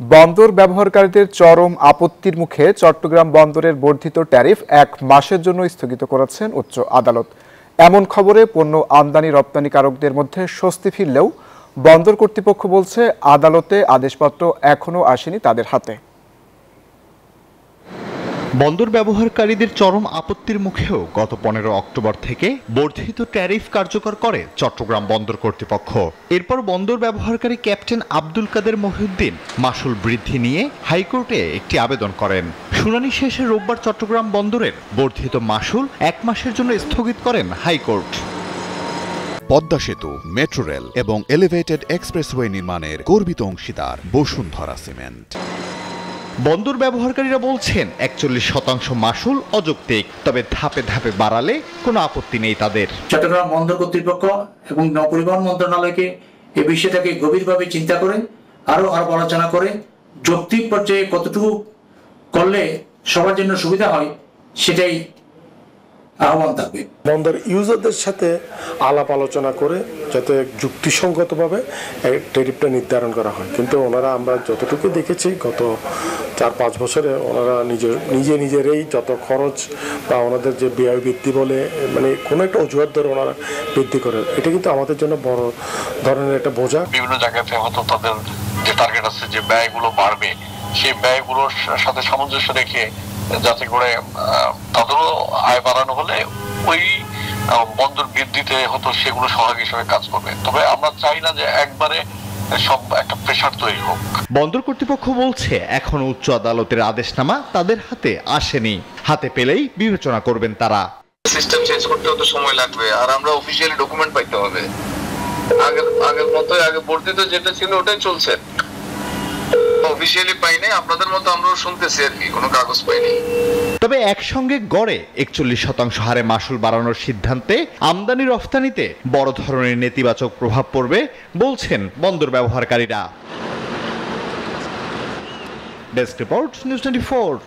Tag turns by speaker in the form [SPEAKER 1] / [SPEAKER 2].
[SPEAKER 1] বন্দর ব্যবহারকারীদের চরম আপত্তির মুখে চট্টগ্রাম বন্দরের বর্ধিত ট্যারিফ 1 মাসের জন্য স্থগিত করেছেন উচ্চ আদালত। এমন খবরে পণ্য আমদানি রপ্তানিকারকদের মধ্যে স্বস্তি ফিরলেও বন্দর কর্তৃপক্ষ বলছে আদালতে আদেশপত্র এখনো আসেনি তাদের হাতে।
[SPEAKER 2] বন্দর ব্যবহারকারীদের চরম আপত্তির মুখেও গত 15 অক্টোবর থেকে বর্ধিত ট্যারিফ কার্যকর করে চট্টগ্রাম বন্দর কর্তৃপক্ষ। এরপর বন্দর ব্যবহারকারী ক্যাপ্টেন আব্দুল কাদের মহিউদ্দিন মাশুল বৃদ্ধি নিয়ে হাইকোর্টে একটি আবেদন করেন। শুনানি শেষে রোববার চট্টগ্রাম বন্দরের বর্ধিত মাশুল 1 মাসের জন্য স্থগিত করেন হাইকোর্ট।
[SPEAKER 3] পদ্মা সেতু, মেট্রো রেল এবং এলিভেটেড এক্সপ্রেসওয়ে নির্মাণের গর্বিত অংশীদার বসুন্ধরা সিমেন্ট।
[SPEAKER 2] বন্দর ব্যবহারকারীরা বলছেন 41% মাশুল অযৌক্তিক, তবে ধাপে ধাপে বাড়ালে কোনো আপত্তি নেই তাদের।
[SPEAKER 4] চট্টগ্রাম বন্দর কর্তৃপক্ষ এবং নৌপরিবহন মন্ত্রণালয়কে এই বিষয়টাকে গভীরভাবে চিন্তা করে আরো আলোচনা করে যৌক্তিক পর্যায়ে কতটুকু করলে সবার জন্য সুবিধা হয় সেটাই আহ্বান থাকবে।
[SPEAKER 5] বন্দর ইউজারদের সাথে আলাপ আলোচনা করে যাতে যুক্তিসঙ্গতভাবে ট্যারিফটা নির্ধারণ করা হয়, কিন্তু ওনারা আমরা যতটুকু দেখেছি গত 4-5 বছরে ওনারা নিজেরাই যত খরচ বা ওনাদের যে ব্যয় বৃদ্ধি বলে মানে কোনো একটা অজুহাত ধরে ওনারা বৃদ্ধি করে, এটা কিন্তু আমাদের জন্য বড় ধরনের একটা বোঝা।
[SPEAKER 6] বিভিন্ন জায়গাতে হয়তো তাদের যে টার্গেট আছে যে ব্যয়গুলো বাড়বে, সেই ব্যয়গুলোর সাথে সামঞ্জস্য রেখে যাতে করে তাদেরও আয় বাড়ানো হলে ওই বন্দর বৃদ্ধিতে হয়তো সেগুলো সহায়ক হিসেবে কাজ করবে। তবে আমরা চাই না যে একবারে সব একটা প্রেশার তৈরি হোক।
[SPEAKER 2] বন্দর কর্তৃপক্ষ বলছে এখনো উচ্চ আদালতের আদেশনামা তাদের হাতে আসেনি, হাতে পেলেই বিবেচনা করবেন তারা।
[SPEAKER 6] সিস্টেম চেঞ্জ করতেও তো সময় লাগবে, আর আমরা অফিসিয়ালি ডকুমেন্ট পাইতে হবে। আগের মতোই আগে বর্ধিত যেটা ছিল ওটাই চলছে, অফিসিয়ালি পাইনি, আপনাদের মতো আমরাও শুনতেছি আর কি, কোনো কাগজ পাইনি।
[SPEAKER 2] তবে একসঙ্গে গড়ে 41% হারে মাশুল বাড়ানোর সিদ্ধান্তে আমদানি রফতানিতে বড় ধরনের নেতিবাচক প্রভাব পড়বে বলছেন বন্দর ব্যবহারকারীরা। Desk report, news 24।